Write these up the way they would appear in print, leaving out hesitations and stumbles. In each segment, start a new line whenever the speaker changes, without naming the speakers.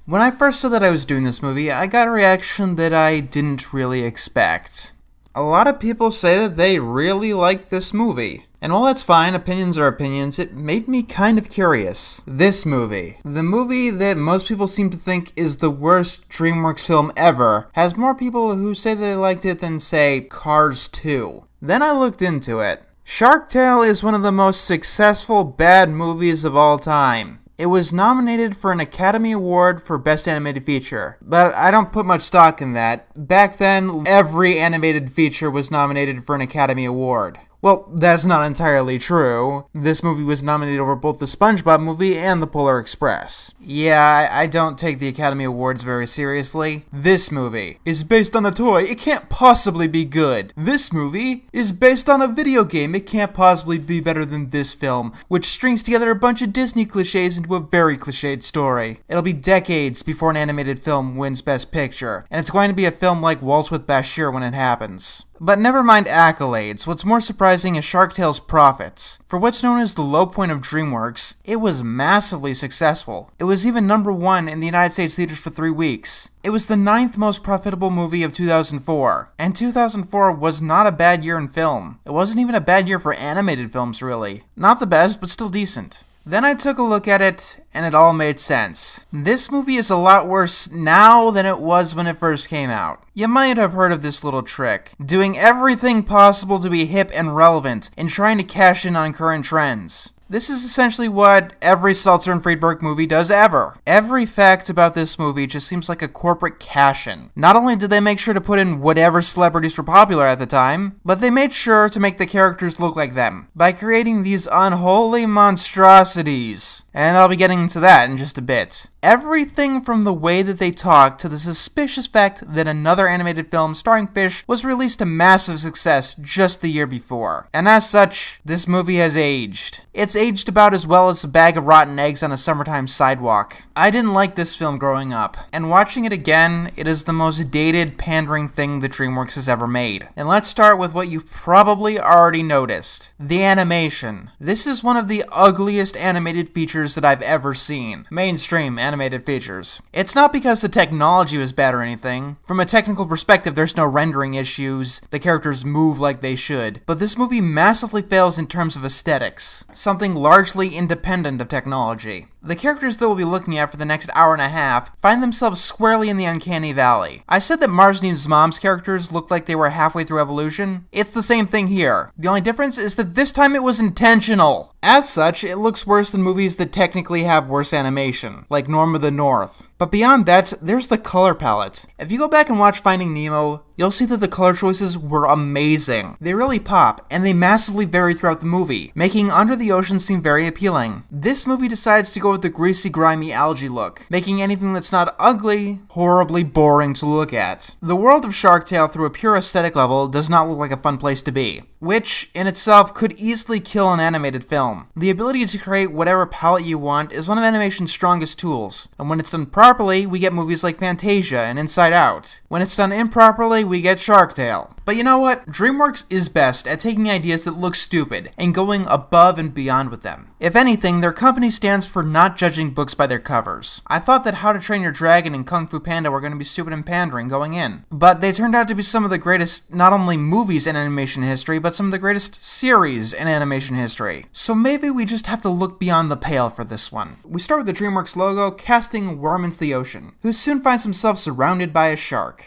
When I first saw that I was doing this movie, I got a reaction that I didn't really expect. A lot of people say that they really liked this movie. And while that's fine, opinions are opinions, it made me kind of curious. This movie, the movie that most people seem to think is the worst DreamWorks film ever, has more people who say they liked it than, say, Cars 2. Then I looked into it. Shark Tale is one of the most successful bad movies of all time. It was nominated for an Academy Award for Best Animated Feature, but I don't put much stock in that. Back then, every animated feature was nominated for an Academy Award. Well, that's not entirely true. This movie was nominated over both the SpongeBob movie and the Polar Express. Yeah, I don't take the Academy Awards very seriously. This movie is based on a toy. It can't possibly be good. This movie is based on a video game. It can't possibly be better than this film, which strings together a bunch of Disney cliches into a very cliched story. It'll be decades before an animated film wins Best Picture, and it's going to be a film like Waltz with Bashir when it happens. But never mind accolades, what's more surprising is Shark Tale's profits. For what's known as the low point of DreamWorks, it was massively successful. It was even #1 in the United States theaters for 3 weeks. It was the 9th most profitable movie of 2004, and 2004 was not a bad year in film. It wasn't even a bad year for animated films, really. Not the best, but still decent. Then I took a look at it, and it all made sense. This movie is a lot worse now than it was when it first came out. You might have heard of this little trick, doing everything possible to be hip and relevant, and trying to cash in on current trends. This is essentially what every Seltzer and Friedberg movie does ever. Every fact about this movie just seems like a corporate cash-in. Not only did they make sure to put in whatever celebrities were popular at the time, but they made sure to make the characters look like them, by creating these unholy monstrosities. And I'll be getting into that in just a bit. Everything from the way that they talk to the suspicious fact that another animated film starring fish was released to massive success just the year before. And as such, this movie has aged. It's aged about as well as a bag of rotten eggs on a summertime sidewalk. I didn't like this film growing up, and watching it again, it is the most dated, pandering thing that DreamWorks has ever made. And let's start with what you've probably already noticed. The animation. This is one of the ugliest animated features that I've ever seen. Mainstream animated features. It's not because the technology was bad or anything. From a technical perspective, there's no rendering issues. The characters move like they should. But this movie massively fails in terms of aesthetics. Something largely independent of technology. The characters that we'll be looking at for the next hour and a half find themselves squarely in the uncanny valley. I said that Mars Needs Mom's characters looked like they were halfway through evolution. It's the same thing here. The only difference is that this time it was intentional. As such, it looks worse than movies that technically have worse animation, like Norm of the North. But beyond that, there's the color palette. If you go back and watch Finding Nemo, you'll see that the color choices were amazing. They really pop, and they massively vary throughout the movie, making Under the Ocean seem very appealing. This movie decides to go with the greasy, grimy algae look, making anything that's not ugly horribly boring to look at. The world of Shark Tale, through a pure aesthetic level, does not look like a fun place to be, which, in itself, could easily kill an animated film. The ability to create whatever palette you want is one of animation's strongest tools, and when it's done properly, we get movies like Fantasia and Inside Out. When it's done improperly, we get Shark Tale. But you know what? DreamWorks is best at taking ideas that look stupid and going above and beyond with them. If anything, their company stands for not judging books by their covers. I thought that How to Train Your Dragon and Kung Fu Panda were going to be stupid and pandering going in, but they turned out to be some of the greatest not only movies in animation history, but some of the greatest series in animation history. So maybe we just have to look beyond the pale for this one. We start with the DreamWorks logo casting a worm into the ocean, who soon finds himself surrounded by a shark.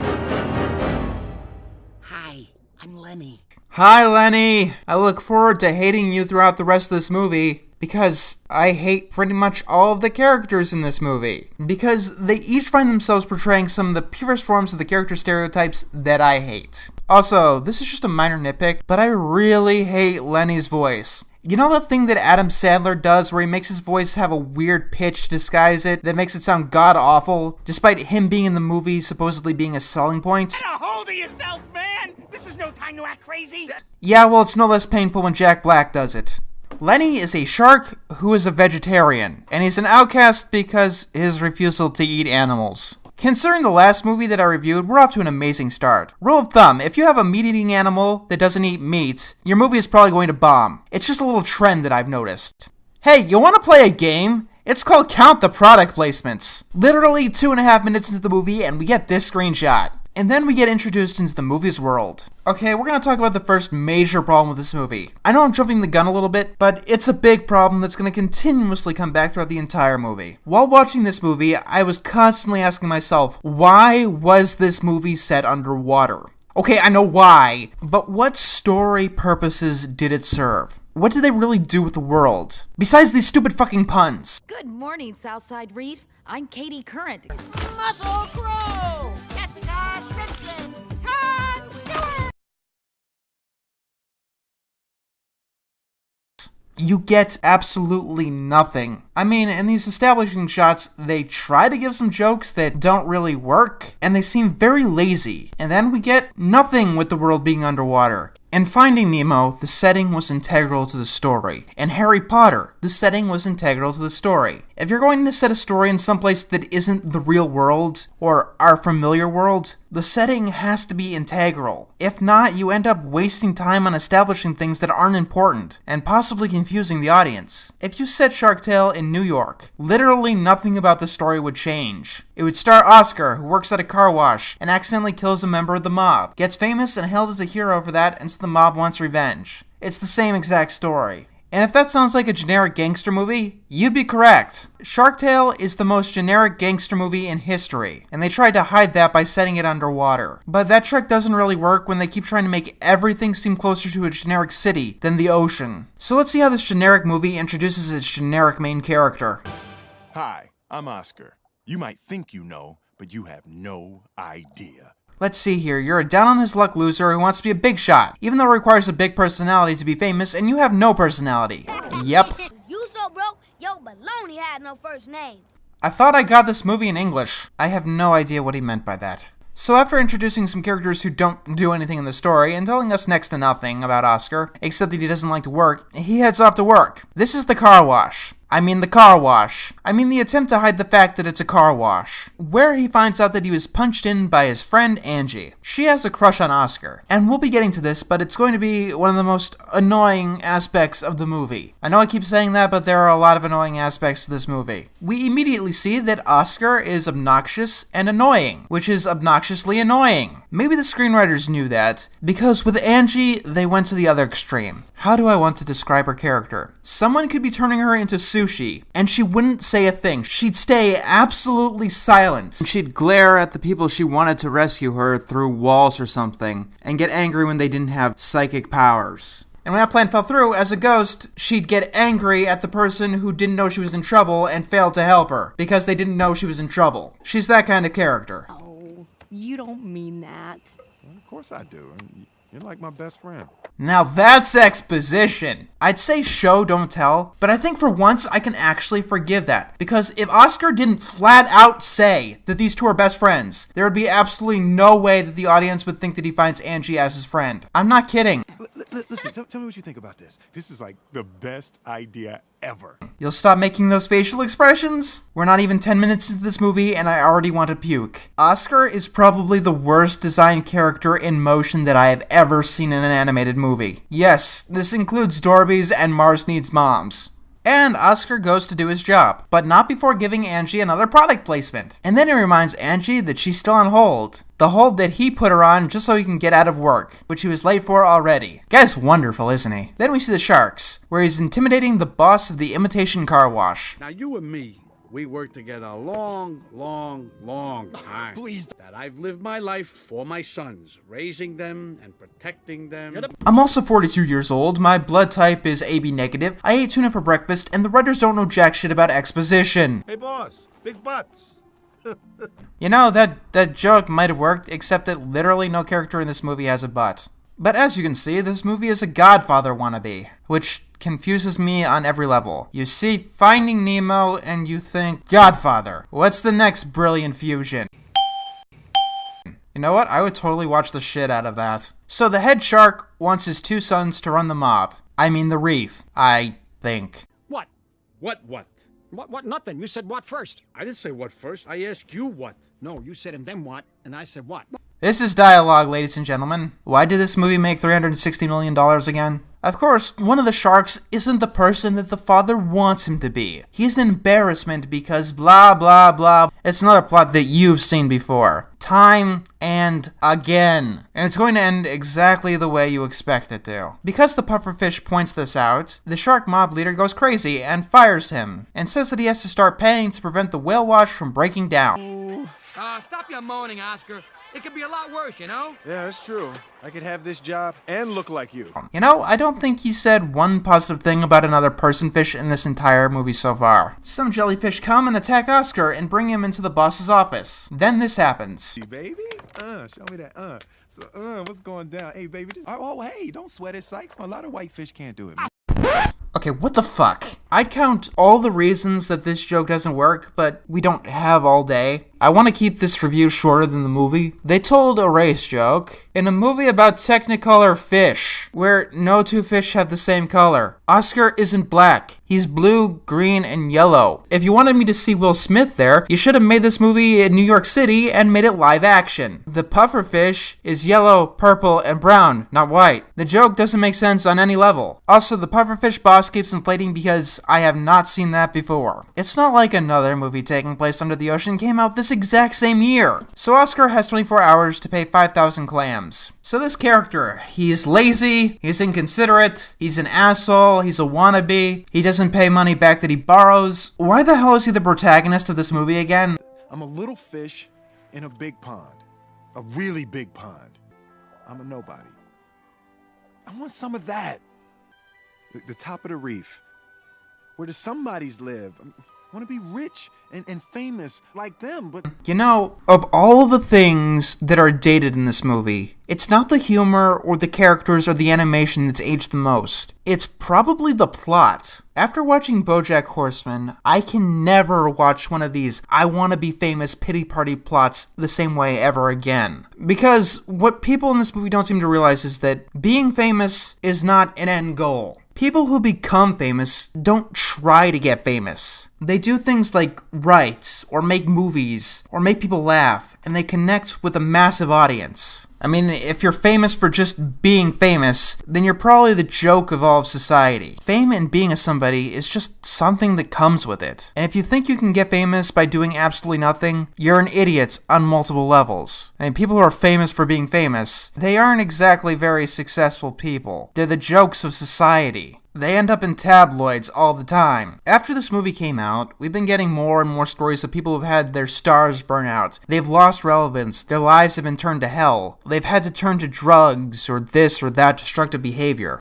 Hi, I'm Lenny.
Hi, Lenny! I look forward to hating you throughout the rest of this movie, because I hate pretty much all of the characters in this movie. Because they each find themselves portraying some of the purest forms of the character stereotypes that I hate. Also, this is just a minor nitpick, but I really hate Lenny's voice. You know that thing that Adam Sandler does where he makes his voice have a weird pitch to disguise it that makes it sound god-awful, despite him being in the movie supposedly being a selling point?
Get a hold of yourself, man! This is no time to act crazy!
Yeah, well, it's no less painful when Jack Black does it. Lenny is a shark who is a vegetarian, and he's an outcast because his refusal to eat animals. Considering the last movie that I reviewed, we're off to an amazing start. Rule of thumb, if you have a meat-eating animal that doesn't eat meat, your movie is probably going to bomb. It's just a little trend that I've noticed. Hey, you want to play a game? It's called Count the Product Placements. Literally 2.5 minutes into the movie and we get this screenshot. And then we get introduced into the movie's world. Okay, we're gonna talk about the first major problem with this movie. I know I'm jumping the gun a little bit, but it's a big problem that's gonna continuously come back throughout the entire movie. While watching this movie, I was constantly asking myself, why was this movie set underwater? Okay, I know why, but what story purposes did it serve? What did they really do with the world? Besides these stupid fucking puns.
Good morning, Southside Reef. I'm Katie Current.
Muscle Crow! Jessica Shrimpton! Hans Stewart!
You get absolutely nothing. I mean, in these establishing shots, they try to give some jokes that don't really work, and they seem very lazy. And then we get nothing with the world being underwater. In Finding Nemo, the setting was integral to the story. In Harry Potter, the setting was integral to the story. If you're going to set a story in some place that isn't the real world, or our familiar world, the setting has to be integral. If not, you end up wasting time on establishing things that aren't important, and possibly confusing the audience. If you set Shark Tale in New York, literally nothing about the story would change. It would star Oscar, who works at a car wash, and accidentally kills a member of the mob, gets famous and hailed as a hero for that, and so the mob wants revenge. It's the same exact story. And if that sounds like a generic gangster movie, you'd be correct. Shark Tale is the most generic gangster movie in history, and they tried to hide that by setting it underwater. But that trick doesn't really work when they keep trying to make everything seem closer to a generic city than the ocean. So let's see how this generic movie introduces its generic main character.
Hi, I'm Oscar. You might think you know, but you have no idea.
Let's see here, you're a down-on-his-luck loser who wants to be a big shot, even though it requires a big personality to be famous, and you have no personality. Yep.
You so broke, yo baloney had no first name.
I thought I got this movie in English. I have no idea what he meant by that. So after introducing some characters who don't do anything in the story and telling us next to nothing about Oscar, except that he doesn't like to work, he heads off to work. This is the car wash. I mean the attempt to hide the fact that it's a car wash, where he finds out that he was punched in by his friend Angie. She has a crush on Oscar, and we'll be getting to this, but it's going to be one of the most annoying aspects of the movie. I know I keep saying that, but there are a lot of annoying aspects to this movie. We immediately see that Oscar is obnoxious and annoying, which is obnoxiously annoying. Maybe the screenwriters knew that, because with Angie, they went to the other extreme. How do I want to describe her character? Someone could be turning her into sushi, and she wouldn't say a thing. She'd stay absolutely silent. She'd glare at the people she wanted to rescue her through walls or something, and get angry when they didn't have psychic powers. And when that plan fell through, as a ghost, she'd get angry at the person who didn't know she was in trouble and failed to help her, because they didn't know she was in trouble. She's that kind of character.
Oh, you don't mean that.
Well, of course I do. You're like my best friend.
Now that's exposition. I'd say show, don't tell, but I think for once I can actually forgive that. Because if Oscar didn't flat out say that these two are best friends, there would be absolutely no way that the audience would think that he finds Angie as his friend. I'm not kidding.
Listen, tell me what you think about this. This is like the best idea ever.
You'll stop making those facial expressions? We're not even 10 minutes into this movie and I already want to puke. Oscar is probably the worst designed character in motion that I have ever seen in an animated movie. Yes, this includes Dorby's and Mars Needs Moms. And Oscar goes to do his job, but not before giving Angie another product placement. And then he reminds Angie that she's still on hold. The hold that he put her on just so he can get out of work, which he was late for already. Guy's wonderful, isn't he? Then we see the Sharks, where he's intimidating the boss of the imitation car wash.
Now you and me, we worked together a long time.
Please.
That I've lived my life for my sons, raising them and protecting them.
I'm also 42 years old, my blood type is AB negative, I ate tuna for breakfast, and the writers don't know jack shit about exposition.
Hey boss, big butts.
You know, that joke might have worked, except that literally no character in this movie has a butt. But as you can see, this movie is a Godfather wannabe, which confuses me on every level. You see Finding Nemo and you think, Godfather, what's the next brilliant fusion? You know what? I would totally watch the shit out of that. So the head shark wants his two sons to run the mob. I mean the reef, I think.
What? What?
What? Nothing. You said what first?
I didn't say what first. I asked you what.
No, you said and then what, and I said what?
This is dialogue, ladies and gentlemen. Why did this movie make $360 million again? Of course, one of the sharks isn't the person that the father wants him to be. He's an embarrassment because blah blah blah. It's another plot that you've seen before. Time and again. And it's going to end exactly the way you expect it to. Because the pufferfish points this out, the shark mob leader goes crazy and fires him, and says that he has to start paying to prevent the whale wash from breaking down.
Stop your moaning, Oscar. It could be a lot worse, you know?
Yeah, that's true. I could have this job and look like you.
You know, I don't think he said one positive thing about another personfish in this entire movie so far. Some jellyfish come and attack Oscar and bring him into the boss's office. Then this happens.
Hey, baby? Show me that, So, what's going down? Hey, baby, hey, don't sweat it, Sykes. A lot of white fish can't do it, man.
Okay, what the fuck? I'd count all the reasons that this joke doesn't work, but we don't have all day. I want to keep this review shorter than the movie. They told a race joke in a movie about Technicolor fish, where no two fish have the same color. Oscar isn't black. He's blue, green, and yellow. If you wanted me to see Will Smith there, you should have made this movie in New York City and made it live action. The pufferfish is yellow, purple, and brown, not white. The joke doesn't make sense on any level. Also, the pufferfish boss keeps inflating because I have not seen that before. It's not like another movie taking place under the ocean came out this exact same year. So Oscar has 24 hours to pay 5,000 clams. So this character, he's lazy, he's inconsiderate, he's an asshole, he's a wannabe, he doesn't pay money back that he borrows. Why the hell is he the protagonist of this movie again?
I'm a little fish in a big pond. A really big pond. I'm a nobody. I want some of that. The top of the reef. Where the somebodies live. I want to be rich and famous like them, but...
You know, of all of the things that are dated in this movie, it's not the humor or the characters or the animation that's aged the most. It's probably the plot. After watching BoJack Horseman, I can never watch one of these I want to be famous pity party plots the same way ever again. Because what people in this movie don't seem to realize is that being famous is not an end goal. People who become famous don't try to get famous. They do things like write, or make movies, or make people laugh, and they connect with a massive audience. I mean, if you're famous for just being famous, then you're probably the joke of all of society. Fame and being a somebody is just something that comes with it. And if you think you can get famous by doing absolutely nothing, you're an idiot on multiple levels. I mean, people who are famous for being famous, they aren't exactly very successful people. They're the jokes of society. They end up in tabloids all the time. After this movie came out, we've been getting more and more stories of people who've had their stars burn out. They've lost relevance, their lives have been turned to hell. They've had to turn to drugs or this or that destructive behavior.